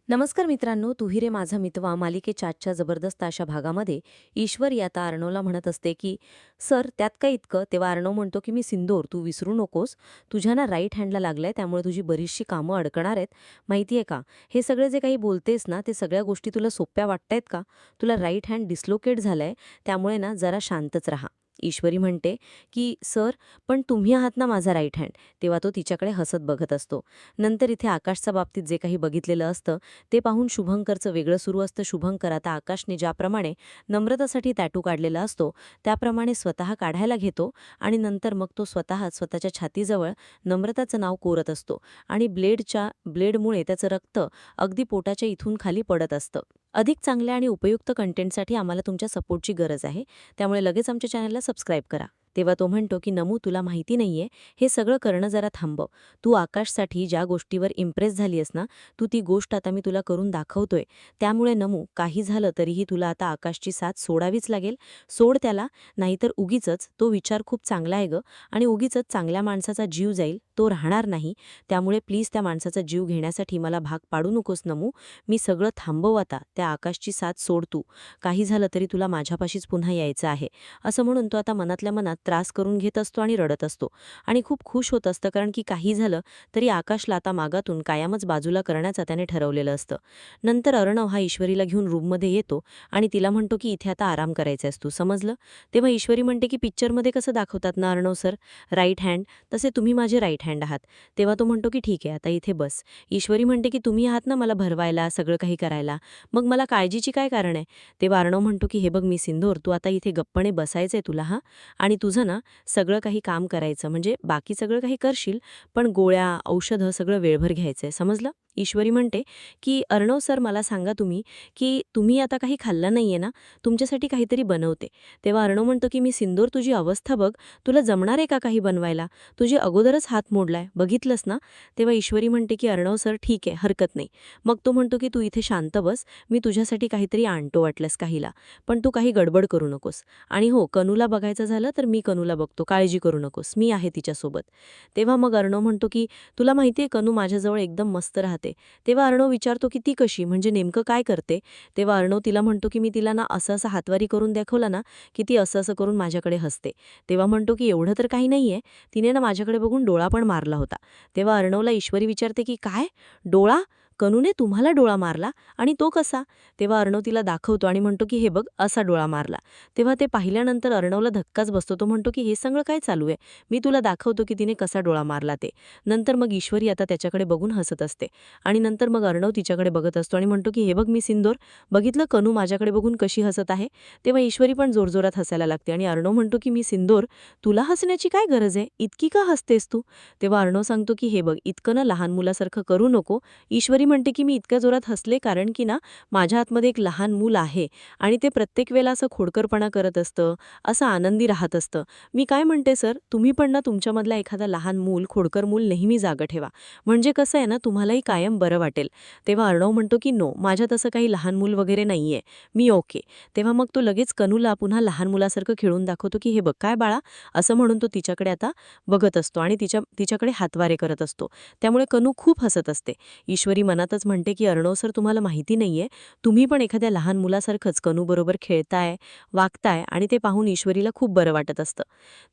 नमस्कार मित्रांनो, तू ही रे माझा मितवा मालिकेच्या आजच्या जबरदस्त अशा भागामध्ये ईश्वरी आता अर्णवला म्हणत असते की सर त्यात काय इतकं. तेव्हा अर्णव म्हणतो की मी सिंदूर तू विसरू नकोस. तुझ्या ना राईट हँडला लागलंय, त्यामुळे तुझी बरीचशी कामं अडकणार आहेत. माहितीये का, हे सगळे जे काही बोलतेस ना ते सगळ्या गोष्टी तुला सोप्या वाटतायत का? तुला राईट हँड डिस्लोकेट झालाय, त्यामुळे ना जरा शांतच राहा. ईश्वरी म्हणते की सर, पण तुम्ही आहात ना माझा राईट हँड. तेव्हा तो तिच्याकडे हसत बघत असतो. नंतर इथे आकाशच्या बाबतीत जे काही बघितलेलं असतं ते पाहून शुभंकरचं वेगळं सुरू असतं. शुभंकर आता आकाशने ज्याप्रमाणे नम्रतासाठी टॅटू काढलेला असतो त्याप्रमाणे स्वतः काढायला घेतो आणि नंतर मग तो स्वतःच स्वतःच्या छातीजवळ नम्रताचं नाव कोरत असतो आणि ब्लेडमुळे त्याचं रक्त अगदी पोटाच्या इथून खाली पडत असतं. अधिक चांगल्या आणि उपयुक्त कंटेंटसाठी आम्हाला तुमच्या सपोर्टची गरज आहे, त्यामुळे लगेच आमच्या चॅनलला सबस्क्राईब करा. तेव्हा तो म्हणतो की नमू, तुला माहिती नाहीये, हे सगळं करणं जरा थांबव. तू आकाशसाठी ज्या गोष्टीवर इम्प्रेस झाली आहेस ना, तू ती गोष्ट आता मी तुला करून दाखवतोय. त्यामुळे नमू, काही झालं तरीही तुला आता आकाशची साथ सोडावीच लागेल. सोड त्याला, नाहीतर उगीचच तो विचार खूप चांगला आहे गं, आणि उगीचच चांगल्या माणसाचा जीव जाईल, तो राहणार नाही. त्यामुळे प्लीज त्या माणसाचा जीव घेण्यासाठी मला भाग पाडू नकोस नमू. मी सगळं थांबव आता, त्या आकाशची साथ सोड तू. काही झालं तरी तुला माझ्यापाशीच पुन्हा यायचं आहे. असं म्हणून तो आता मनातल्या मनात त्रास करून घेत असतो आणि रडत असतो आणि खूप खुश होत असतं, कारण की काही झालं तरी आकाशला आता मागातून कायमच बाजूला करण्याचं त्याने ठरवलेलं असतं. नंतर अर्णव हा ईश्वरीला घेऊन रूममध्ये येतो आणि तिला म्हणतो की इथे आता आराम करायचा आहेस तू, समजलं? तेव्हा ईश्वरी म्हणते की पिक्चरमध्ये कसं दाखवतात ना अर्णव सर, राईट हँड, तसे तुम्ही माझे राईट हँड आहात. तेव्हा तो म्हणतो की ठीक आहे, आता इथे बस. ईश्वरी म्हणते की तुम्ही आहात ना मला भरवायला, सगळं काही करायला, मग मला काळजीची काय कारण आहे? तेव्हा अर्णव म्हणतो की हे बघ मी सिंदूर, तू आता इथे गप्पणे बसायचंय तुला, हां, आणि तुझं ना सगळं काही काम करायचं, म्हणजे बाकी सगळं काही करशील, पण गोळ्या औषधं सगळं वेळभर घ्यायचंय, समजलं? ईश्वरी म्हणते की अर्णव सर, मला सांगा तुम्ही, की तुम्ही आता काही खाल्लं नाहीये ना, तुमच्यासाठी काहीतरी बनवते. तेव्हा अर्णव म्हणतो की मी सिंदूर, तुझी अवस्था बघ, तुला जमणार आहे का काही बनवायला? तुझी अगोदरच हात मोडलाय, बघितलंस ना? तेव्हा ईश्वरी म्हणते की अर्णव सर ठीक आहे, हरकत नाही. मग तो म्हणतो की तू इथे शांत बस, मी तुझ्यासाठी काहीतरी आणतो वाटलंस काहीला, पण तू काही गडबड करू नकोस. आणि हो, कनूला बघायचं झालं तर मी कनूला बघतो, काळजी करू नकोस, मी आहे तिच्यासोबत. तेव्हा मग अर्णव म्हणतो की तुला माहितीये कनू माझ्याजवळ एकदम मस्त राहते. तेव्हा अर्णव विचारतो की ती कशी, म्हणजे नेमकं काय करते? तेव्हा अर्णव तिला म्हणतो की मी तिला ना असं असं हातवारी करून दाखवलं ना, की ती असं असं करून माझ्याकडे हसते. तेव्हा म्हणतो की एवढं तर काही नाहीये, तिने ना माझ्याकडे बघून डोळा पण मारला होता. तेव्हा अर्णवला ईश्वरी विचारते की काय, डोळा? कनूने तुम्हाला डोळा मारला, आणि तो कसा? तेव्हा अर्णव तिला दाखवतो आणि म्हणतो की हे बघ, असा डोळा मारला. तेव्हा ते पाहिल्यानंतर अर्णवला धक्काच बसतो. तो म्हणतो की हे सगळं काय चालू आहे? मी तुला दाखवतो की तिने कसा डोळा मारला ते. नंतर मग ईश्वरी आता त्याच्याकडे बघून हसत असते आणि नंतर मग अर्णव तिच्याकडे बघत असतो आणि म्हणतो की हे बघ मी सिंदूर, बघितलं कनू माझ्याकडे बघून कशी हसत आहे? तेव्हा ईश्वरी पण जोरजोरात हसायला लागते आणि अर्णव म्हणतो की मी सिंदूर, तुला हसण्याची काय गरज आहे? इतकी का हसतेस तू? तेव्हा अर्णव सांगतो की हे बघ, इतकं ना लहान मुलासारखं करू नको. ईश्वरी म्हणते की मी इतक्या जोरात हसले कारण की ना माझ्या आतमध्ये एक लहान मूल आहे आणि ते प्रत्येक वेळेला असं खोडकरपणा करत असतं, असं आनंदी राहत असतं. मी काय म्हणते सर, तुम्ही पण ना तुमच्यामधला एखादा लहान मूल, खोडकर मूल नेहमी जागं ठेवा, म्हणजे कसं आहे ना तुम्हालाही कायम बरं वाटेल. तेव्हा अर्णव म्हणतो की नो, माझ्यात असं काही लहान मूल वगैरे नाहीये, मी ओके. तेव्हा मग तो लगेच कनूला पुन्हा लहान मुलासारखं खेळून दाखवतो की हे बघ काय बाळा, असं म्हणून तो तिच्याकडे आता बघत असतो आणि तिच्याकडे हातवारे करत असतो. त्यामुळे कनू खूप हसत असते. ईश्वरी मनातच म्हणते की अर्णव सर, तुम्हाला माहिती नाहीये, तुम्ही पण एखाद्या लहान मुलासारखंच कनूबरोबर खेळताय, वागताय, आणि ते पाहून ईश्वरीला खूप बरं वाटत असतं.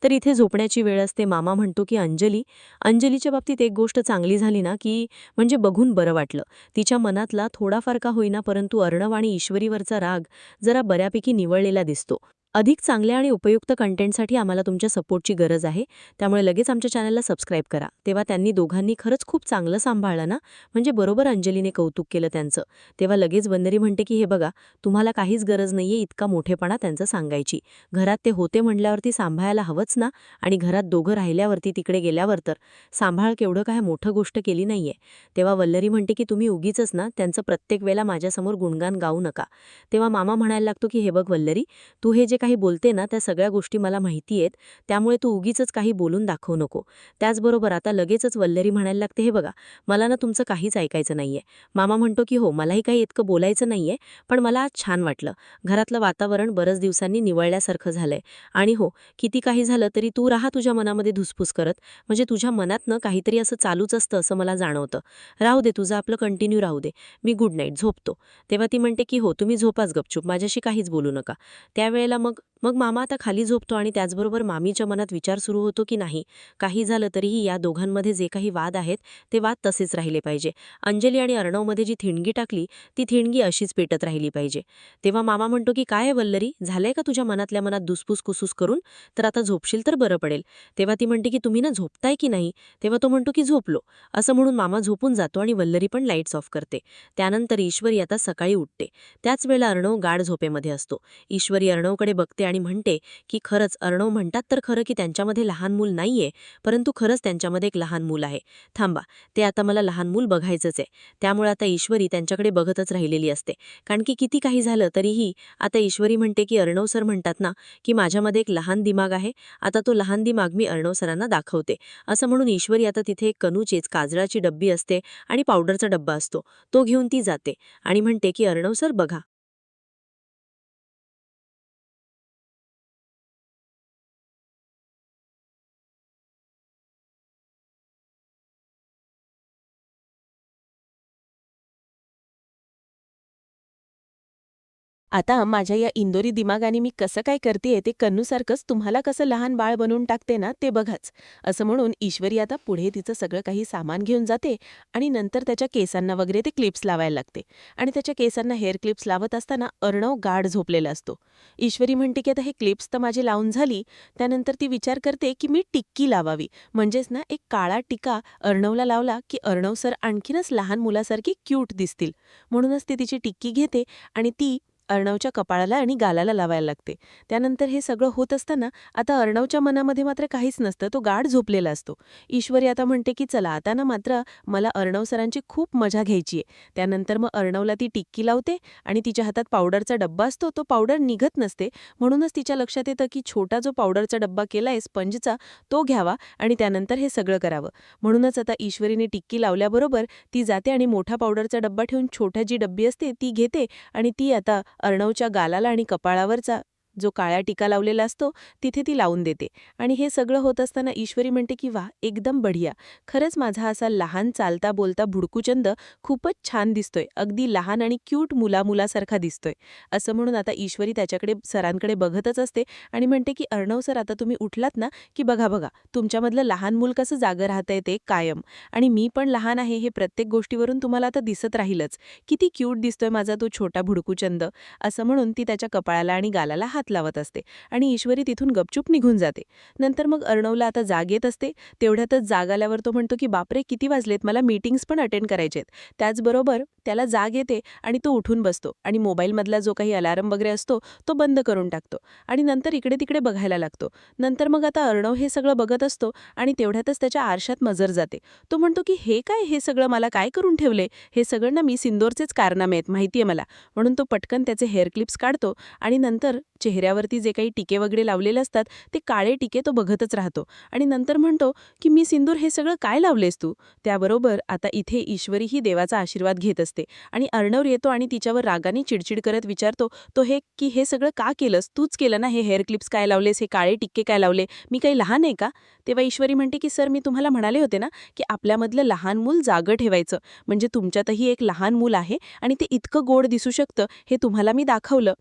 तर इथे झोपण्याची वेळ असते. मामा म्हणतो की अंजलीच्या बाबतीत एक गोष्ट चांगली झाली ना, की म्हणजे बघून बरं वाटलं. तिच्या मनातला थोडाफार का होईना, परंतु अर्णव आणि ईश्वरीवरचा राग जरा बऱ्यापैकी निवळलेला दिसतो. अधिक चांगल्या आणि उपयुक्त कंटेंटसाठी आम्हाला तुमच्या सपोर्टची गरज आहे, त्यामुळे लगेच आमच्या चॅनलला सबस्क्राईब करा. तेव्हा त्यांनी दोघांनी खरंच खूप चांगलं सांभाळलं ना, म्हणजे बरोबर अंजलीने कौतुक केलं त्यांचं. तेव्हा लगेच वंदरी म्हणते की हे बघा, तुम्हाला काहीच गरज नाहीये इतका मोठेपणा त्यांचं सांगायची. घरात ते होते म्हटल्यावरती सांभाळायला हवंच ना, आणि घरात दोघं राहिल्यावरती तिकडे गेल्यावर तर सांभाळ केवढं काय मोठं गोष्ट केली नाहीये. तेव्हा वल्लरी म्हणते की तुम्ही उगीचच ना त्यांचं प्रत्येक वेळेला माझ्यासमोर गुणगान गाऊ नका. तेव्हा मामा म्हणायला लागतो की हे बघ वल्लरी, तू हे जे काही बोलते ना त्या सगळ्या गोष्टी मला माहिती आहेत, त्यामुळे तू उगीचच काही बोलून दाखवू नको. त्याचबरोबर आता लगेचच वल्लरी म्हणायला लागते, हे बघा, मला ना तुमचं काहीच ऐकायचं नाहीये. मामा म्हणतो की हो, मलाही काही इतकं बोलायचं नाहीये, पण मला आज छान वाटलं. घरातलं वातावरण बरंच दिवसांनी निवळल्यासारखं झालंय. आणि हो, किती काही झालं तरी तू राहा तुझ्या मनामध्ये धुसफूस करत, म्हणजे तुझ्या मनातनं काहीतरी असं चालूच असतं असं मला जाणवतं. राहू दे, तुझं आपलं कंटिन्यू राहू दे. मी गुड नाईट, झोपतो. तेव्हा ती म्हणते की हो, तुम्ही झोपाच गपचूप, माझ्याशी काहीच बोलू नका. त्यावेळेला मग मग मामा आता खाली झोपतो आणि त्याचबरोबर मामीच्या मनात विचार सुरू होतो की नाही, काही झालं तरीही या दोघांमध्ये जे काही वाद आहेत ते वाद तसेच राहिले पाहिजे. अंजली आणि अर्णवमध्ये जी थिणगी टाकली ती थिणगी अशीच पेटत राहिली पाहिजे. तेव्हा मामा म्हणतो की काय आहे वल्लरी, झालंय का तुझ्या मनातल्या मनात दुसपूस कुसूस करून? तर आता झोपशील तर बरं पडेल. तेव्हा ती म्हणते की तुम्ही ना झोपताय की नाही? तेव्हा तो म्हणतो की झोपलो. असं म्हणून मामा झोपून जातो आणि वल्लरी पण लाईट्स ऑफ करते. त्यानंतर ईश्वरी आता सकाळी उठते. त्याच वेळेला अर्णव गाढ झोपेमध्ये असतो. ईश्वरी अर्णवकडे बघते आणि म्हणते की खरंच अर्णव म्हणतात तर खरं की त्यांच्यामध्ये लहान मूल नाहीये, परंतु खरंच त्यांच्यामध्ये एक लहान मूल आहे. थांबा, ते आता मला लहान मूल बघायचंच आहे. त्यामुळे आता ईश्वरी त्यांच्याकडे बघतच राहिलेली असते. कारण की किती काही झालं तरीही आता ईश्वरी म्हणते की अर्णव सर म्हणतात ना की माझ्यामध्ये एक लहान दिमाग आहे, आता तो लहान दिमाग मी अर्णव सरांना दाखवते. असं म्हणून ईश्वरी आता तिथे एक कनूचेच काजळाची डब्बी असते आणि पावडरचा डब्बा असतो, तो घेऊन ती जाते आणि म्हणते की अर्णव सर बघा. आता माझ्या या इंदोरी दिमागाने मी कसं काय करतेय ते कन्नूसारखंच तुम्हाला कसं लहान बाळ बनवून टाकते ना ते बघाच. असं म्हणून ईश्वरी आता पुढे तिचं सगळं काही सामान घेऊन जाते आणि नंतर त्याच्या केसांना वगैरे ते क्लिप्स लावायला लागते. आणि त्याच्या केसांना हेअर क्लिप्स लावत असताना अर्णव गाढ झोपलेला असतो. ईश्वरी म्हणते की आता हे क्लिप्स तर माझी लावून झाली. त्यानंतर ती विचार करते की मी टिक्की लावावी, म्हणजेच ना एक काळा टिका अर्णवला लावला की अर्णव सर आणखीनच लहान मुलासारखी क्यूट दिसतील. म्हणूनच ती तिची टिक्की घेते आणि ती अर्णवच्या कपाळाला आणि गालाला लावायला लागते. त्यानंतर हे सगळं होत असताना आता अर्णवच्या मनामध्ये मात्र काहीच नसतं, तो गाढ झोपलेला असतो. ईश्वरी आता म्हणते की चला आता ना मात्र मला अर्णव सरांची खूप मजा घ्यायची आहे. त्यानंतर मग अर्णवला ती टिक्की लावते आणि तिच्या हातात पावडरचा डब्बा असतो, तो पावडर निघत नसते. म्हणूनच तिच्या लक्षात येतं की छोटा जो पावडरचा डब्बा केलाय स्पंजचा, तो घ्यावा आणि त्यानंतर हे सगळं करावं. म्हणूनच आता ईश्वरीने टिक्की लावल्याबरोबर ती जाते आणि मोठा पावडरचा डब्बा ठेवून छोटा जी डब्बी असते ती घेते आणि ती आता अर्णवच्या गालाला आणि कपाळावरचा जो काळ्या टिका लावलेला असतो तिथे ती लावून देते. आणि हे सगळं होत असताना ईश्वरी म्हणते की वाह, एकदम बढिया, खरंच माझा असा लहान चालता बोलता भुडकूचंद खूपच छान दिसतोय, अगदी लहान आणि क्यूट मुलामुलासारखा दिसतोय. असं म्हणून आता ईश्वरी त्याच्याकडे सरांकडे बघतच असते आणि म्हणते की अर्णव सर आता तुम्ही उठलात ना की बघा बघा तुमच्यामधलं लहान मूल कसं जागं राहतंय ते कायम, आणि मी पण लहान आहे हे प्रत्येक गोष्टीवरून तुम्हाला आता दिसत राहीलच. किती क्यूट दिसतोय माझा तो छोटा भुडकूचंद. असं म्हणून ती त्याच्या कपाळाला आणि गालाला हात लावत असते आणि ईश्वरी तिथून गपचूप निघून जाते. नंतर मग अर्णवला आता जाग येत असते. तेवढ्यातच जाग आल्यावर तो म्हणतो की बापरे, किती वाजलेत, मला मीटिंग्स पण अटेंड करायचेत. त्याचबरोबर त्याला जाग येते आणि तो उठून बसतो आणि मोबाईलमधला जो काही अलार्म वगैरे असतो तो बंद करून टाकतो आणि नंतर इकडे तिकडे बघायला लागतो. नंतर मग आता अर्णव हे सगळं बघत असतो आणि तेवढ्यातच त्याच्या आरशात नजर जाते. तो म्हणतो की हे काय, हे सगळं मला काय करून ठेवले, हे सगळं ना मी सिंदोरचेच कारनामे आहेत माहितीये मला. म्हणून तो पटकन त्याचे हेअर क्लिप्स काढतो आणि नंतर चेहऱ्यावरती जे काही टिके वगैरे लावलेले असतात ते काळे टिके तो बघतच राहतो आणि नंतर म्हणतो की मी सिंदूर हे सगळं काय लावलेस तू. त्याबरोबर आता इथे ईश्वरीही देवाचा आशीर्वाद घेत असते आणि अर्णव येतो आणि तिच्यावर रागाने चिडचिड करत विचारतो तो हे सगळं का केलंस, तूच केलं ना, हे हेअर क्लिप्स काय लावलेस, हे काळे टिक्के काय लावले, मी काही लहान आहे का. तेव्हा ईश्वरी म्हणते की सर, मी तुम्हाला म्हणाले होते ना की आपल्यामधलं लहान मूल जागं ठेवायचं, म्हणजे तुमच्यातही एक लहान मूल आहे आणि ते इतकं गोड दिसू शकतं हे तुम्हाला मी दाखवलं.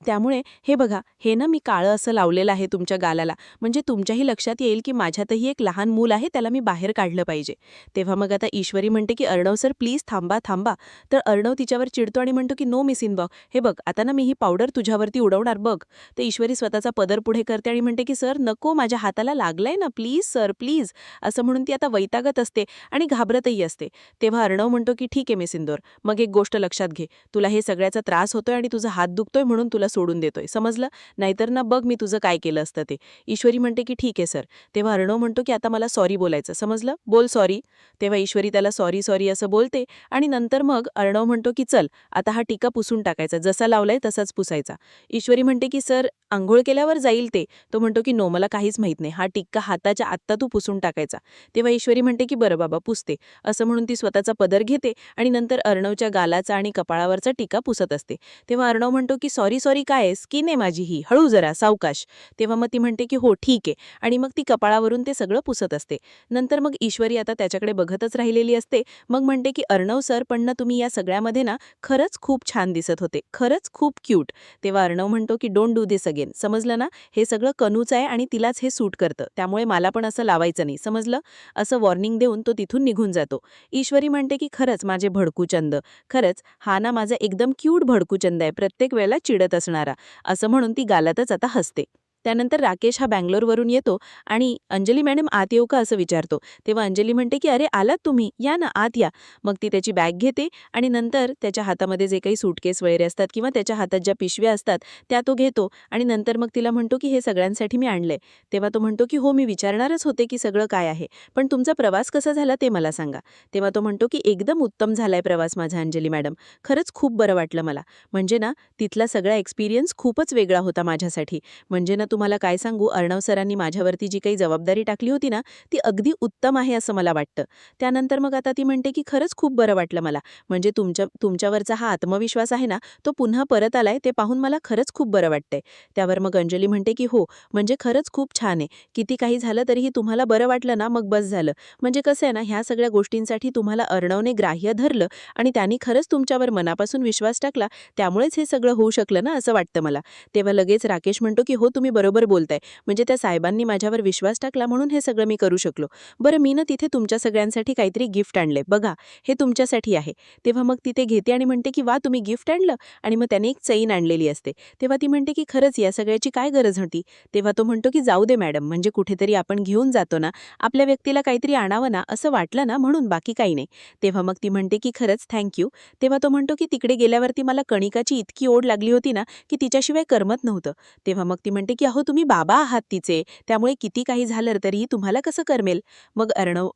त्यामुळे हे बघा, हे ना मी काळं असं लावलेलं आहे तुमच्या गालाला, म्हणजे तुमच्याही लक्षात येईल की माझ्यातही एक लहान मूल आहे, त्याला मी बाहेर काढलं पाहिजे. तेव्हा मग आता ईश्वरी म्हणते की अर्णव सर प्लीज थांबा थांबा. तर अर्णव तिच्यावर चिडतो आणि म्हणतो की नो मिस इनबॉ, हे बघ आता ना मी ही पावडर तुझ्यावरती उडवणार बघ. तर ईश्वरी स्वतःचा पदर पुढे करते आणि म्हणते की सर नको, माझ्या हाताला लागलंय ना, प्लीज सर प्लीज. असं म्हणून ती आता वैतागत असते आणि घाबरतही असते. तेव्हा अर्णव म्हणतो की ठीक आहे मिस इंदोर, मग एक गोष्ट लक्षात घे, तुला हे सगळ्याचा त्रास होतोय आणि तुझा हात दुखतोय म्हणून तुला सोडून देतोय, समजलं? नाहीतर ना बघ मी तुझं काय केलं असतं ते. ईश्वरी म्हणते की ठीक आहे सर. तेव्हा अर्णव म्हणतो की आता मला सॉरी बोलायचं, समजलं? बोल सॉरी. तेव्हा ईश्वरी त्याला सॉरी सॉरी असं बोलते आणि नंतर मग अर्णव म्हणतो की चल आता हा टिक्का पुसून टाकायचा, जसा लावलाय तसाच पुसायचा. ईश्वरी म्हणते की सर अंघोळ केल्यावर जाईल ते. तो म्हणतो की नो मला काहीच माहित नाही, हा टिक्का हाताच्या आत्ता तू पुसून टाकायचा. तेव्हा ईश्वरी म्हणते की बरं बाबा पुसते. असं म्हणून ती स्वतःचा पदर घेते आणि नंतर अर्णवच्या गालाचा आणि कपाळावरचा टिक्का पुसत असते. तेव्हा अर्णव म्हणतो की सॉरी सॉरी काय आहे, स्किन आहे माझी ही, हळू जरा सावकाश. तेव्हा मग ती म्हणते की हो ठीक आहे आणि मग ती कपाळावरून ते सगळं पुसत असते. नंतर मग ईश्वरी आता त्याच्याकडे बघतच राहिलेली असते. मग म्हणते की अर्णव सर पण ना तुम्ही या सगळ्यामध्ये ना खरंच खूप छान दिसत होते, खरंच खूप क्यूट. तेव्हा अर्णव म्हणतो की डोंट डू दिस अगेन, समजलं ना? हे सगळं कनूचं आहे आणि तिलाच हे सूट करतं, त्यामुळे मला पण असं लावायचं नाही, समजलं? असं वॉर्निंग देऊन तो तिथून निघून जातो. ईश्वरी म्हणते की खरंच माझे भडकूचंद, खरंच हा ना माझा एकदम क्यूट भडकूचंद आहे, प्रत्येक वेळेला चिडत असणारा. असं म्हणून ती गालातच आता हसते. त्यानंतर राकेश हा बँगलोरवरून येतो आणि अंजली मॅडम आत येऊ का असं विचारतो. तेव्हा अंजली म्हणते की अरे आलात तुम्ही, या ना आत या. मग ती त्याची बॅग घेते आणि नंतर त्याच्या हातामध्ये जे काही सूटकेस वगैरे असतात किंवा त्याच्या हातात ज्या पिशव्या असतात त्या तो घेतो आणि नंतर मग तिला म्हणतो की हे सगळ्यांसाठी मी आणलंय. तेव्हा तो म्हणतो की हो मी विचारणारच होते की सगळं काय आहे, पण तुमचा प्रवास कसा झाला ते मला सांगा. तेव्हा तो म्हणतो की एकदम उत्तम झालाय प्रवास माझा अंजली मॅडम, खरंच खूप बरं वाटलं मला. म्हणजे ना तिथला सगळा एक्सपिरियन्स खूपच वेगळा होता माझ्यासाठी. म्हणजे ना तुम्हाला काय सांगू, अर्णव सरांनी माझ्यावरती जी काही जबाबदारी टाकली होती ना ती अगदी उत्तम आहे असं मला वाटतं. त्यानंतर मग आता ती म्हणते की खरंच खूप बरं वाटलं मला. म्हणजे तुमच्यावरचा हा आत्मविश्वास आहे ना तो पुन्हा परत आलाय, ते पाहून मला खरंच खूप बरं वाटतंय. त्यावर मग अंजली म्हणते की हो म्हणजे खरंच खूप छान आहे. किती काही झालं तरीही तुम्हाला बरं वाटलं ना मग बस झालं. म्हणजे कसं आहे ना ह्या सगळ्या गोष्टींसाठी तुम्हाला अर्णवने ग्राह्य धरलं आणि त्यांनी खरंच तुमच्यावर मनापासून विश्वास टाकला, त्यामुळेच हे सगळं होऊ शकलं ना असं वाटतं मला. तेव्हा लगेच राकेश म्हणतो की हो तुम्ही बरोबर बोलताय, म्हणजे त्या साहेबांनी माझ्यावर विश्वास टाकला म्हणून हे सगळं मी करू शकलो. बरं मी ना तिथे तुमच्या सगळ्यांसाठी काहीतरी गिफ्ट आणलंय बघा, हे तुमच्यासाठी आहे. तेव्हा मग ती ते घेते आणि म्हणते की वा तुम्ही गिफ्ट आणलं, आणि मग त्याने एक चैन आणलेली असते. तेव्हा ती म्हणते की खरंच या सगळ्याची काय गरज होती. तेव्हा तो म्हणतो की जाऊ दे मॅडम, म्हणजे कुठेतरी आपण घेऊन जातो ना, आपल्या व्यक्तीला काहीतरी आणावं ना असं वाटलं ना म्हणून, बाकी काही नाही. तेव्हा मग ती म्हणते की खरंच थँक्यू. तेव्हा तो म्हणतो की तिकडे गेल्यावरती मला कणिकाची इतकी ओढ लागली होती ना की तिच्याशिवाय करमत नव्हतं. तेव्हा मग ती म्हणते की अहो तुम्ही बाबा आहात तिचे, त्यामुळे किती काही झालं तरीही तुम्हाला कसं करमेल. मग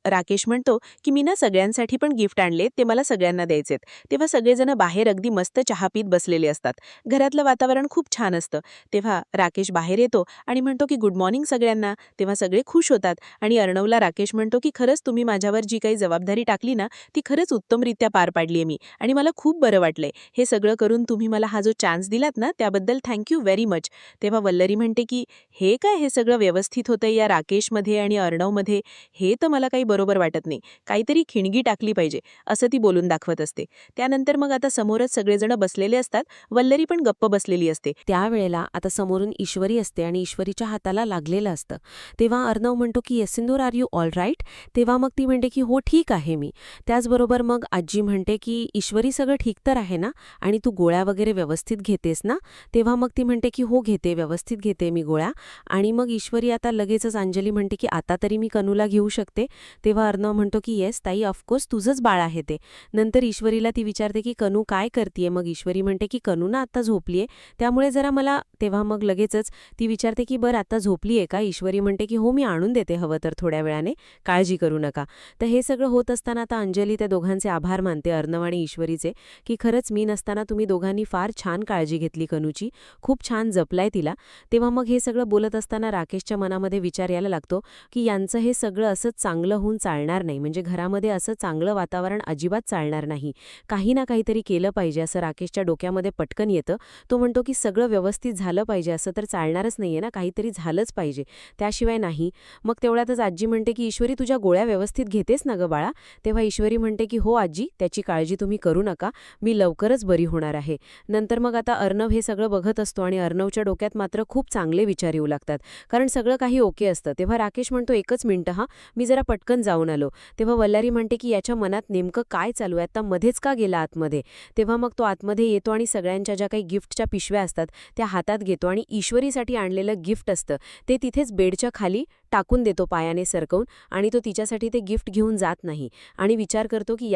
राकेश म्हणतो की मी ना सगळ्यांसाठी पण गिफ्ट आणले, ते मला सगळ्यांना द्यायचेत. तेव्हा सगळेजण बाहेर अगदी मस्त चहा पीत बसलेले असतात. घरातलं वातावरण खूप छान असतं. तेव्हा राकेश बाहेर येतो आणि म्हणतो की गुड मॉर्निंग सगळ्यांना. तेव्हा सगळे खुश होतात आणि अर्णवला राकेश म्हणतो की खरंच तुम्ही माझ्यावर जी काही जबाबदारी टाकली ना ती खरंच उत्तमरित्या पार पाडली मी, आणि मला खूप बरं वाटलंय. हे सगळं करून तुम्ही मला हा जो चान्स दिलात ना त्याबद्दल थँक्यू व्हेरी मच. तेव्हा वल्लरी म्हणते की हे काय, हे सगळं व्यवस्थित होतंय या राकेशमध्ये आणि अर्णवमध्ये, हे तर मला काही बरोबर वाटत नाही, काहीतरी खिणगी टाकली पाहिजे असं ती बोलून दाखवत असते. त्यानंतर मग आता समोरच सगळेजण बसलेले असतात, वल्लरी पण गप्प बसलेली असते. त्यावेळेला आता समोरून ईश्वरी असते आणि ईश्वरीच्या हाताला लागलेलं असतं. तेव्हा अर्णव म्हणतो की yes Sindoor are you all right. तेव्हा मग ती म्हणते की हो ठीक आहे मी. त्याचबरोबर मग आजी म्हणते की ईश्वरी सगळं ठीक तर आहे ना, आणि तू गोळ्या वगैरे व्यवस्थित घेतेस ना. तेव्हा मग ती म्हणते की हो घेते, व्यवस्थित घेते मी गोळ्या. आणि मग ईश्वरी आता लगेचच अंजली म्हणते की आता तरी मी कनूला घेऊ शकते. तेव्हा अर्णव म्हणतो की येस ताई ऑफकोर्स तुझंच बाळ आहे ते. नंतर ईश्वरीला ती विचारते की कनू काय करतीये. मग ईश्वरी म्हणते की कनू ना आता झोपलीये, त्यामुळे जरा मला. तेव्हा मग लगेचच ती विचारते की बरं आता झोपलीये का. ईश्वरी म्हणते की हो मी आणून देते हवं तर थोड्या वेळाने, काळजी करू नका. तर हे सगळं होत असताना आता अंजली त्या दोघांचे आभार मानते, अर्णव आणि ईश्वरीचे, की खरंच मी नसताना तुम्ही दोघांनी फार छान काळजी घेतली कनूची, खूप छान जपलाय तिला. तेव्हा मग हे सगळं बोलत असताना राकेशच्या मनामध्ये विचार यायला लागतो की यांचं हे सगळं असंच चांगलं होऊन चालणार नाही, म्हणजे घरामध्ये असं चांगलं वातावरण अजिबात चालणार नाही, काही ना काहीतरी केलं पाहिजे असं राकेशच्या डोक्यामध्ये पटकन येतं. तो म्हणतो की सगळं व्यवस्थित झालं पाहिजे, असं तर चालणारच नाहीये ना, काहीतरी झालंच पाहिजे, त्याशिवाय नाही. मग तेवढ्यातच आजी म्हणते की ईश्वरी तुझ्या गोळ्या व्यवस्थित घेतेस ना गं बाळा. तेव्हा ईश्वरी म्हणते की हो आजी, त्याची काळजी तुम्ही करू नका, मी लवकरच बरी होणार आहे. नंतर मग आता अर्णव हे सगळं बघत असतो आणि अर्णवच्या डोक्यात मात्र खूप चांगलं चांगले विचार येऊ लागतात, कारण सगळं काही ओके असतं. तेव्हा राकेश म्हणतो, एकच मिनिटं हां, मी जरा पटकन जाऊन आलो. तेव्हा वल्लारी म्हणते की याच्या मनात नेमकं काय चालू आहे, आता मध्येच का गेला आतमध्ये. तेव्हा मग तो आतमध्ये येतो आणि सगळ्यांच्या ज्या काही गिफ्टच्या पिशव्या असतात त्या हातात घेतो आणि ईश्वरीसाठी आणलेलं गिफ्ट असतं ते तिथेच बेडच्या खाली टाकून देतो पायाने सरकवून, आणि तो तिच्यासाठी ते गिफ्ट घेऊन जात नाही आणि विचार करतो की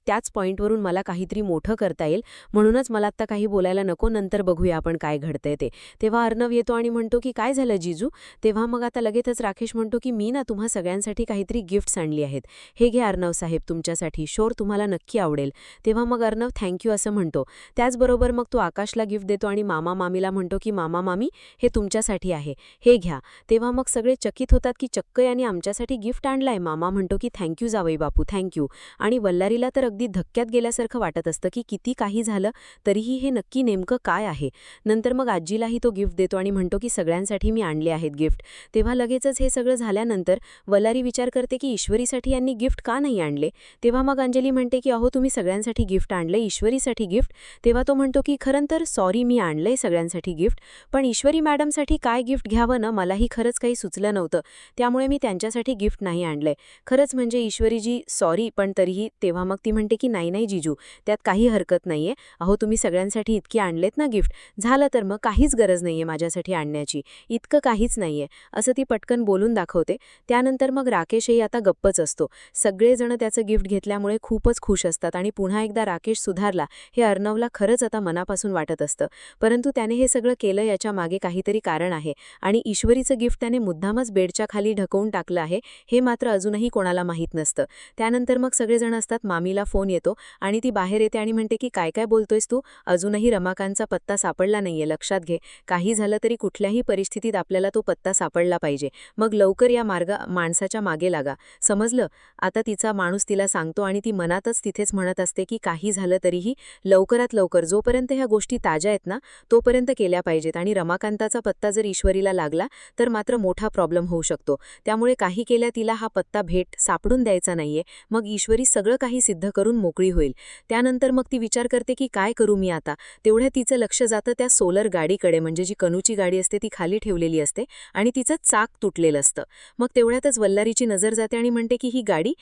त्याच पॉईंटवरून मला काहीतरी मोठं करता येईल, म्हणूनच मला आत्ता काही बोलायला नको, नंतर बघूया आपण काय घडतंय ते. तेव्हा अर्णव येतो आणि म्हणतो की काय झालं जिजू. तेव्हा मग आता लगेचच राकेश म्हणतो की मी ना तुम्हा सगळ्यांसाठी काहीतरी गिफ्ट्स आणली आहेत, हे घ्या अर्णव साहेब तुमच्यासाठी, शोर तुम्हाला नक्की आवडेल. तेव्हा मग अर्णव थँक्यू असं म्हणतो. त्याचबरोबर मग तो आकाशला गिफ्ट देतो आणि मामा मामीला म्हणतो की मामा मामी हे तुमच्यासाठी आहे, हे घ्या. तेव्हा मग सगळे चकित होतात की चक्क याने आमच्यासाठी गिफ्ट आणलंय. मामा म्हणतो की थँक्यू जावई बापू, थँक्यू. आणि वल्लारीला तर अगदी धक्क्यात गेल्यासारखं वाटत असतं की किती काही झालं तरीही हे नक्की नेमकं काय आहे. नंतर मग आजीलाही तो गिफ्ट देतो आणि म्हणतो की सगळ्यांसाठी मी आणले आहेत गिफ्ट. तेव्हा लगेचच हे सगळं झाल्यानंतर वल्लारी विचार करते की ईश्वरीसाठी यांनी गिफ्ट का नाही आणले. तेव्हा मग अंजली म्हणते की अहो तुम्ही सगळ्यांसाठी गिफ्ट आणले, ईश्वरीसाठी गिफ्ट. तेव्हा तो म्हणतो की खरं तर सॉरी, मी आणलंय सगळ्यांसाठी गिफ्ट, पण ईश्वरी मॅडमसाठी काय गिफ्ट घ्यावं ना मलाही खरंच काही सुचलं नव्हतं, त्यामुळे मी त्यांच्यासाठी गिफ्ट नाही आणलंय. खरंच म्हणजे ईश्वरीजी सॉरी, पण तरीही. तेव्हा मग ती म्हणते की नाही नाही जीजू, त्यात काही हरकत नाहीये. अहो तुम्ही सगळ्यांसाठी इतकी आणलेत ना गिफ्ट, झालं तर मग काहीच गरज नाहीये माझ्यासाठी आणण्याची, इतकं काहीच नाहीये, असं ती पटकन बोलून दाखवते. त्यानंतर मग राकेशही आता गप्पच असतो. सगळेजण त्याचं गिफ्ट घेतल्यामुळे खूपच खुश असतात आणि पुन्हा एकदा राकेश सुधारला हे अर्णवला खरंच आता मनापासून वाटत असतं. परंतु त्याने हे सगळं केलं याच्या मागे काहीतरी कारण आहे आणि ईश्वरीचं गिफ्ट त्याने मुद्दामच बेडच्या खाली ढकवून टाकलं आहे हे मात्र अजूनही कोणाला माहीत नसतं. त्यानंतर मग सगळेजण असतात. मामीला फोन येतो आणि ती बाहेर येते आणि म्हणते की काय काय बोलतोयस तू, अजूनही रमाकांतचा पत्ता सापडला नाहीये, लक्षात घे, काही झालं तरी कुठल्याही परिस्थितीत आपल्याला तो पत्ता सापडला पाहिजे, मग लवकर या माणसाच्या मागे लागा, समजलं. आता तिचा माणूस तिला सांगतो आणि ती मनातच तिथेच म्हणत असते की काही झालं तरीही लवकरात लवकर, जोपर्यंत ह्या गोष्टी ताज्या आहेत ना तोपर्यंत केल्या पाहिजेत, आणि रमाकांताचा पत्ता जर ईश्वरीला लागला तर मात्र मोठा प्रॉब्लेम होऊ शकतो. त्यामुळे काही केल्या तिला हा पत्ता सापडून द्यायचा नाहीये, मग ईश्वरी सगळं काही सिद्ध करून मोकळी होईल. त्यानंतर मग ती विचार करते की काय करू मी आता. तेवढ्या तिचं लक्ष जातं त्या सोलर गाडीकडे, म्हणजे जी कनूची गाडी असते ती खाली ठेवलेली असते आणि तिचं चाक तुटलेलं असतं. मग तेवढ्यातच वल्लारीची नजर जाते आणि म्हणते की ही गाडी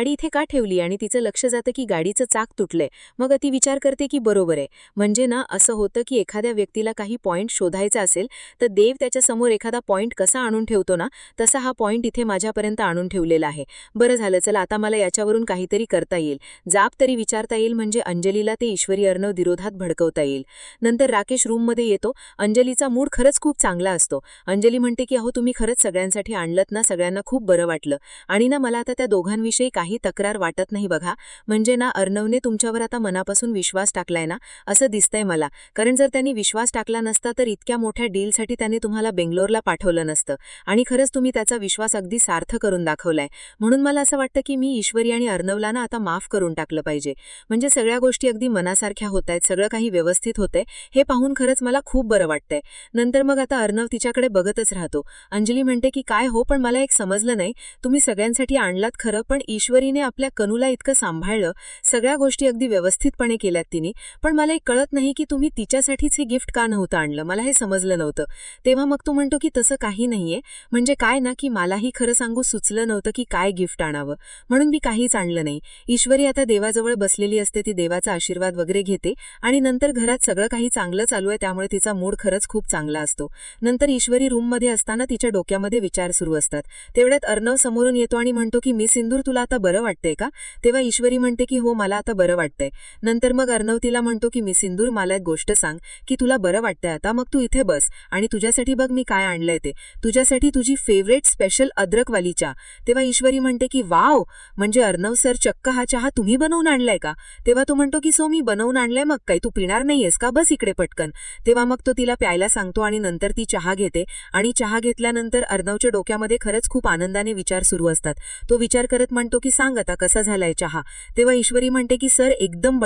इथे का ठेवली, आणि तिचं लक्ष जातं की गाडीचं चाक तुटलंय. मग ती विचार करते की बरोबर आहे, म्हणजे ना असं होतं की एखाद्या व्यक्तीला काही पॉईंट शोधायचा असेल तर देव त्याच्यासमोर एखादा पॉईंट कसा आणून ठेवतो ना, तसा हा पॉईंट इथे माझ्यापर्यंत आणून ठेवलेला आहे. बरं झालं, चला आता मला याच्यावरून काहीतरी करता येईल, जाब तरी विचारता येईल, म्हणजे अंजलीला ते ईश्वरी अर्णव विरोधात भडकवता येईल. नंतर राकेश रूममध्ये येतो. अंजलीचा मूड खरंच खूप चांगला असतो. अंजली म्हणते की अहो तुम्ही खरंच सगळ्यांसाठी आणलत ना, सगळ्यांना खूप बरं वाटलं, आणि ना मला आता त्या दोघांविषयी काही तक्रार वाटत नाही बघा, म्हणजे ना अर्णवने तुमच्यावर आता मनापासून विश्वास टाकलाय ना असं दिसतंय मला, कारण जर त्यांनी विश्वास टाकला नसता तर इतक्या मोठ्या डीलसाठी त्याने तुम्हाला बेंगलोरला पाठवलं नसतं, आणि खरंच तुम्ही त्याचा विश्वास अगदी सार्थ करून दाखवलाय. म्हणून मला असं वाटतं की मी ईश्वरी आणि अर्णवला ना आता माफ करून टाकलं पाहिजे, म्हणजे सगळ्या गोष्टी अगदी मनासारख्या होत आहेत, सगळं काही व्यवस्थित होतंय, हे पाहून खरंच मला खूप बरं वाटतंय. नंतर मग आता अर्णव तिच्याकडे बघतच राहतो. अंजली म्हणते की काय हो, पण मला एक समजलं नाही, तुम्ही सगळ्यांसाठी आणलात खरं, पण ईश्वरीने आपल्या कनूला इतकं सांभाळलं, सगळ्या गोष्टी अगदी व्यवस्थितपणे केल्यात तिने, पण मला एक कळत नाही की तुम्ही तिच्यासाठीच हे गिफ्ट का नव्हतं आणलं, मला हे समजलं नव्हतं. तेव्हा मग तो म्हणतो की तसं काही नाहीये, म्हणजे काय ना की मलाही खरं सांगू सुचलं नव्हतं की काय गिफ्ट आणावं, म्हणून मी काहीच आणलं नाही. ईश्वरी आता देवाजवळ बसलेली असते, ती देवाचा आशीर्वाद वगैरे घेते आणि नंतर घरात सगळं काही चांगलं चालू आहे, त्यामुळे तिचा मूड खरंच खूप चांगला असतो. नंतर ईश्वरी रूममध्ये असताना तिच्या डोक्यामध्ये विचार सुरू असतात. तेवढ्यात अर्णव समोरून येतो आणि म्हणतो की मी सिंदूर, तुला आता बरं वाटतंय का. तेव्हा ईश्वरी म्हणते की हो मला आता बरं वाटतंय. नंतर मग अर्णव तिला म्हणतो की मी सिंदूर, मला एक गोष्ट सांग की तुला बरं वाटतंय आता, मग तू इथे बस आणि तुझ्यासाठी बघ मी काय आणलंय ते, तुझ्यासाठी तुझी फेवरेट स्पेशल अद्रकवाली चहा. तेव्हा ईश्वरी म्हणते की वाव, म्हणजे अर्णव सर चक्क हा चहा तुम्ही बनवून आणलाय का. तेव्हा तो म्हणतो की सो मी बनवून आणलाय, मग काय तू पिणार नाहीयेस का, बस इकडे पटकन. तेव्हा मग तो तिला प्यायला सांगतो आणि नंतर ती चहा घेते, आणि चहा घेतल्यानंतर अर्णवच्या डोक्यामध्ये खरंच खूप आनंदाने विचार सुरू असतात. तो विचार करत म्हणतो की सांग आता कसा झालाय चहा. तेव्हा ईश्वरी म्हणते की सर एकदम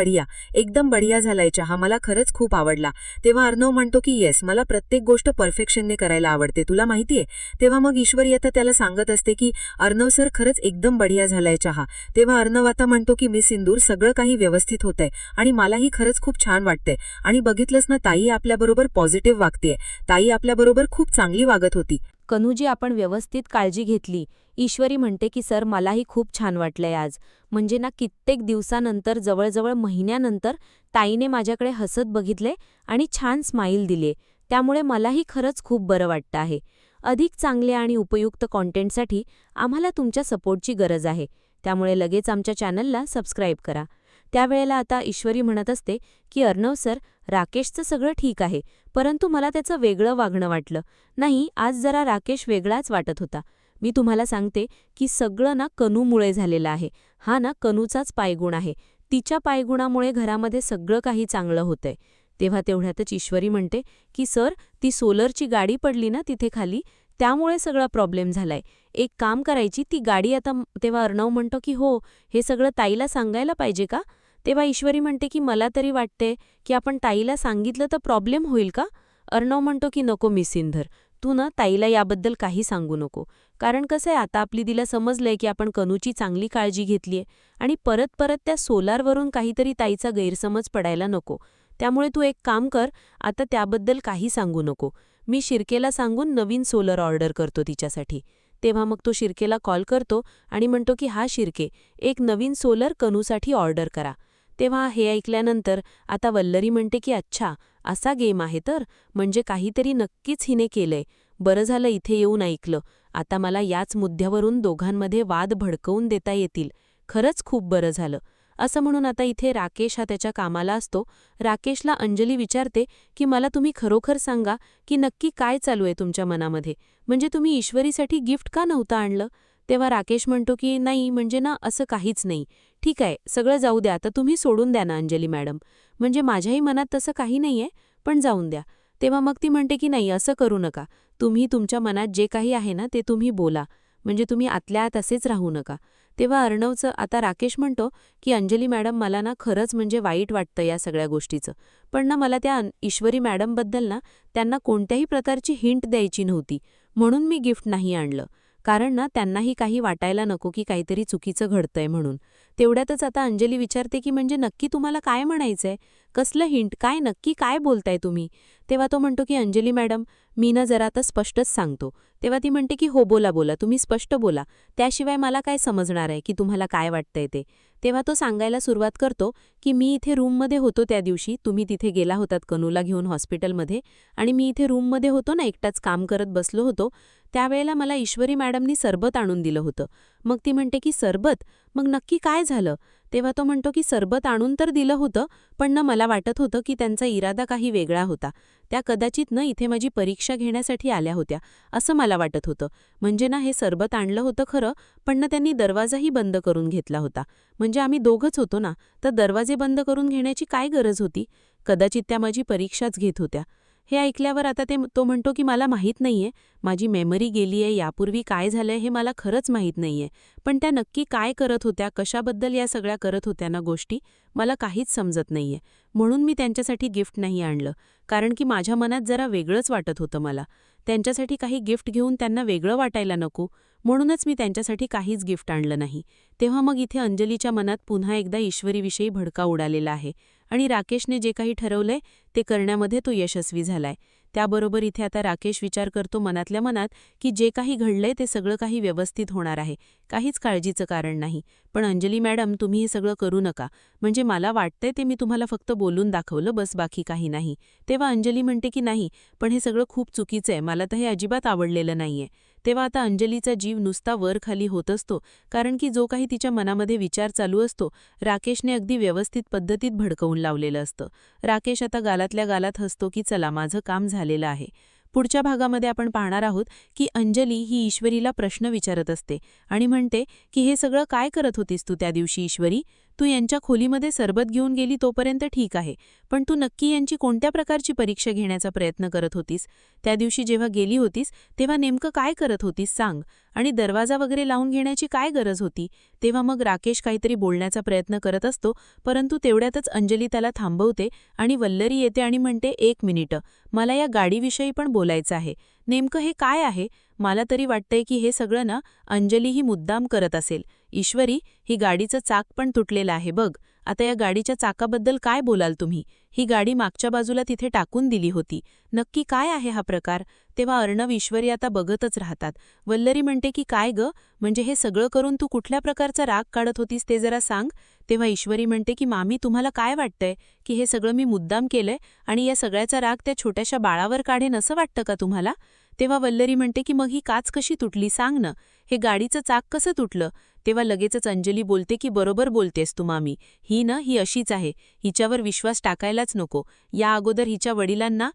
बढिया झालाय चहा, मला खरंच खूप आवडला. तेव्हा अर्णव म्हणतो की येस, मला प्रत्येक गोष्ट परफेक्शनने करायला आवडते, तुला माहितीये. तेव्हा मग ईश्वरी आता त्याला सांगत असते की अर्णव सर खरंच एकदम बढिया झालाय चहा. तेव्हा अर्णव आता म्हणतो की मी सिंदूर, सगळं काही व्यवस्थित होतंय आणि मलाही खरंच खूप छान वाटतंय, आणि बघितलंस ना ताई आपल्याबरोबर पॉझिटिव्ह वागतेय, ताई ताई आपल्याबरोबर खूप चांगली वागत होती. कनूजी, आपण व्यवस्थित काळजी घेतली. ईश्वरी म्हणते की सर, मलाही खूप छान वाटलंय आज. म्हणजे ना, कित्येक दिवसानंतर, जवळजवळ महिन्यानंतर ताईने माझ्याकडे हसत बघितले आणि छान स्माईल दिली. त्यामुळे मलाही खरंच खूप बरं वाटतं आहे. अधिक चांगले आणि उपयुक्त कॉन्टेंटसाठी आम्हाला तुमच्या सपोर्टची गरज आहे. त्यामुळे लगेच आमच्या चॅनलला सबस्क्राईब करा. त्यावेळेला आता ईश्वरी म्हणत असते की अर्णव सर, राकेशचं सगळं ठीक आहे, परंतु मला त्याचं वेगळं वागणं वाटलं. नाही, आज जरा राकेश वेगळाच वाटत होता. मी तुम्हाला सांगते की सगळं ना कनूमुळे झालेलं आहे. हा ना कनूचाच पायगुण आहे. तिच्या पायगुणामुळे घरामध्ये सगळं काही चांगलं होतंय. तेव्हा तेवढ्यातच ईश्वरी म्हणते की सर, ती सोलरची गाडी पडली ना तिथे खाली, त्यामुळे सगळा प्रॉब्लेम झालाय. एक काम करायची, ती गाडी आता. तेव्हा अर्णव म्हणतो की हो, हे सगळं ताईला सांगायला पाहिजे का? तेव्हा ईश्वरी म्हणते की मला तरी वाटते की आपण ताईला सांगितलं तर प्रॉब्लेम होईल का? अर्णव म्हणतो की नको मिस इंधर, तू ना ताईला याबद्दल काही सांगू नको. कारण कसं आहे, आता आपली तिला समजलंय की आपण कनूची चांगली काळजी घेतलीये आणि परत परत त्या सोलारवरून काहीतरी ताईचा गैरसमज पडायला नको. त्यामुळे तू एक काम कर, आता त्याबद्दल काही सांगू नको. मी शिर्केला सांगून नवीन सोलर ऑर्डर करतो तिच्यासाठी. तेव्हा मग तो शिर्केला कॉल करतो आणि म्हणतो की हा शिर्के, एक नवीन सोलर कनूसाठी ऑर्डर करा. तेव्हा हे ऐकल्यानंतर आता वल्लरी म्हणते की अच्छा, असा गेम आहे तर, म्हणजे काहीतरी नक्कीच हिने केलंय. बरं झालं इथे येऊन ऐकलं. आता मला याच मुद्द्यावरून दोघांमध्ये वाद भडकवून देता येतील. खरंच खूप बरं झालं. असं म्हणून आता इथे राकेश हा त्याच्या कामाला असतो. राकेशला अंजली विचारते की मला तुम्ही खरोखर सांगा की नक्की काय चालू आहे तुमच्या मनामध्ये, म्हणजे तुम्ही ईश्वरीसाठी गिफ्ट का नव्हतं आणलं? तेव्हा राकेश म्हणतो की नाही, म्हणजे ना असं काहीच नाही. ठीक आहे, सगळं जाऊ द्या, आता तुम्ही सोडून द्या ना अंजली मॅडम, म्हणजे माझ्याही मनात तसं काही नाहीये, पण जाऊन द्या. तेव्हा मग ती म्हणते की नाही, असं करू नका. तुम्ही तुमच्या मनात जे काही आहे ना ते तुम्ही बोला, म्हणजे तुम्ही आतल्या आत असेच राहू नका. तेव्हा अर्णवचं आता राकेश म्हणतो की अंजली मॅडम, मला ना खरंच म्हणजे वाईट वाटतं या सगळ्या गोष्टीचं, पण ना मला त्या ईश्वरी मॅडमबद्दल ना त्यांना कोणत्याही प्रकारची हिंट द्यायची नव्हती, म्हणून मी गिफ्ट नाही आणलं. कारण ना त्यांनाही काही वाटायला नको की काहीतरी चुकीचं घडतंय म्हणून. तेवढ्यातच आता अंजली विचारते की म्हणजे नक्की तुम्हाला काय म्हणायचंय? कसलं हिंट? काय नक्की काय बोलताय तुम्ही? तेव्हा तो म्हणतो की अंजली मॅडम, मी ना जरा आता स्पष्टच सांगतो. तेव्हा ती म्हणते की हो, बोला बोला, तुम्ही स्पष्ट बोला, त्याशिवाय मला काय समजणार आहे की तुम्हाला काय वाटतंय ते. तेव्हा तो सांगायला सुरुवात करतो की मी इथे रूममध्ये होतो त्या दिवशी, तुम्ही तिथे गेला होतात कनूला घेऊन हॉस्पिटलमध्ये, आणि मी इथे रूममध्ये होतो ना, एकटाच काम करत बसलो होतो. त्यावेळेला मला ईश्वरी मॅडमनी सरबत आणून दिलं होतं. मग ती म्हणते की सरबत? मग नक्की काय झालं? तेव्हा तो म्हणतो की सरबत आणून तर दिलं होतं, पण ना मला वाटत होतं की त्यांचा इरादा काही वेगळा होता. त्या कदाचित न इथे माझी परीक्षा घेण्यासाठी आल्या होत्या, असं मला वाटत होतं. म्हणजे ना हे सरबत आणलं होतं खरं, पण ना त्यांनी दरवाजाही बंद करून घेतला होता. म्हणजे आम्ही दोघंच होतो ना, तर दरवाजे बंद करून घेण्याची काय गरज होती? कदाचित त्या माझी परीक्षाच घेत होत्या. हे ऐकल्यावर आता तो म्हणतो की मला माहीत नाहीये, माझी मेमरी गेलीये, यापूर्वी काय झालंय हे मला खरंच माहीत नाहीये. पण त्या नक्की काय करत होत्या, कशाबद्दल या सगळ्या करत होत्या ना गोष्टी, मला काहीच समजत नाहीये. म्हणून मी त्यांच्यासाठी गिफ्ट नाही आणलं, कारण की माझ्या मनात जरा वेगळंच वाटत होतं मला. त्यांच्यासाठी काही गिफ्ट घेऊन त्यांना वेगळं वाटायला नको, म्हणूनच मी त्यांच्यासाठी काहीच गिफ्ट आणलं नाही. तेव्हा मग इथे अंजलीच्या मनात पुन्हा एकदा ईश्वरीविषयी भडका उडालेला आहे आणि राकेशने जे काही ठरवलंय ते करण्यामध्ये तो यशस्वी झालाय. त्याबरोबर इथे आता राकेश विचार करतो मनातल्या मनात की जे काही घडलंय ते सगळं काही व्यवस्थित होणार आहे, काहीच काळजीचं कारण नाही. पण अंजली मॅडम, तुम्ही हे सगळं करू नका, म्हणजे मला वाटतंय ते मी तुम्हाला फक्त बोलून दाखवलं, बस, बाकी काही नाही. तेव्हा अंजली म्हणते की नाही, पण हे सगळं खूप चुकीचं आहे, मला तर हे अजिबात आवडलेलं नाहीये. तेव्हा आता अंजलीचा जीव नुसता वर खाली होत असतो, कारण की जो काही तिच्या मनामध्ये विचार चालू असतो राकेशने अगदी व्यवस्थित पद्धतीत भडकवून लावलेलं असतं. राकेश आता गालातल्या गालात हसतो की चला, माझं काम झालेलं आहे. पुढच्या भागामध्ये आपण पाहणार आहोत की अंजली ही ईश्वरीला प्रश्न विचारत असते आणि म्हणते की हे सगळं काय करत होतीस तू त्या दिवशी ईश्वरी? तू यांच्या खोलीमध्ये सरबत घेऊन गेली तोपर्यंत ठीक आहे, पण तू नक्की यांची कोणत्या प्रकारची परीक्षा घेण्याचा प्रयत्न करत होतीस? त्या दिवशी जेव्हा गेली होतीस तेव्हा नेमकं काय करत होतीस सांग, आणि दरवाजा वगैरे लावून घेण्याची काय गरज होती? तेव्हा मग राकेश काहीतरी बोलण्याचा प्रयत्न करत असतो, परंतु तेवढ्यातच अंजली त्याला थांबवते आणि वल्लरी येते आणि म्हणते, एक मिनिट, मला या गाडीविषयी पण बोलायचं आहे. नेमकं हे काय आहे? मला तरी वाटतंय की हे सगळं ना अंजली ही मुद्दाम करत असेल. ईश्वरी, ही गाडीचं चाक पण तुटलेलं आहे बघ. आता या गाडीच्या चाकाबद्दल काय बोलाल तुम्ही? ही गाडी मागच्या बाजूला तिथे टाकून दिली होती. नक्की काय आहे हा प्रकार? तेव्हा अर्णव ईश्वरी आता बघतच राहतात. वल्लरी म्हणते की काय ग, म्हणजे हे सगळं करून तू कुठल्या प्रकारचा राग काढत होतीस ते जरा सांग. तेव्हा ईश्वरी म्हणते की मामी, तुम्हाला काय वाटतंय की हे सगळं मी मुद्दाम केलंय आणि या सगळ्याचा राग त्या छोट्याशा बाळावर काढेन असं वाटतं का तुम्हाला? तेव्हा वल्लरी म्हणते की मग ही काच कशी तुटली सांग ना, हे गाडीचं चाक कसं तुटलं? तेव्हा लगेचच अंजली बोलते की बरोबर बोलतेस तू मामी, ही अशीच आहे, हिच्यावर विश्वास टाकायलाच नको. या अगोदर हिच्या वडिलांना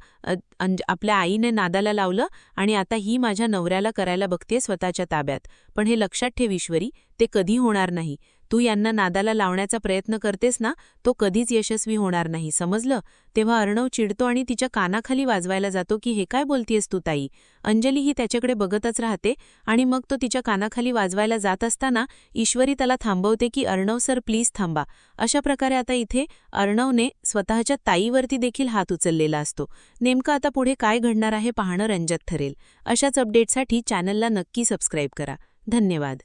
आपल्या आईने नादाला लावलं आणि आता ही माझ्या नवऱ्याला करायला बघते स्वतःच्या ताब्यात. पण हे लक्षात ठेव ईश्वरी, ते कधी होणार नाही. तू यांना नादाला लावण्याचा प्रयत्न करतेस ना, तो कधीच यशस्वी होणार नाही, समजलं? तेव्हा अर्णव चिडतो आणि तिच्या कानाखाली वाजवायला जातो की हे काय बोलतेस तू ताई? अंजली ही त्याच्याकडे बघतच राहते आणि मग तो तिच्या कानाखाली वाजवायला जात असताना ईश्वरी त्याला थांबवते की अर्णव सर प्लीज थांबा. अशा प्रकारे आता इथे अर्णवने स्वतःच्या ताईवरती देखील हात उचललेला असतो. नेमकं आता पुढे काय घडणार आहे पाहणं रंजक ठरेल. अशाच अपडेटसाठी चॅनलला नक्की सबस्क्राईब करा. धन्यवाद.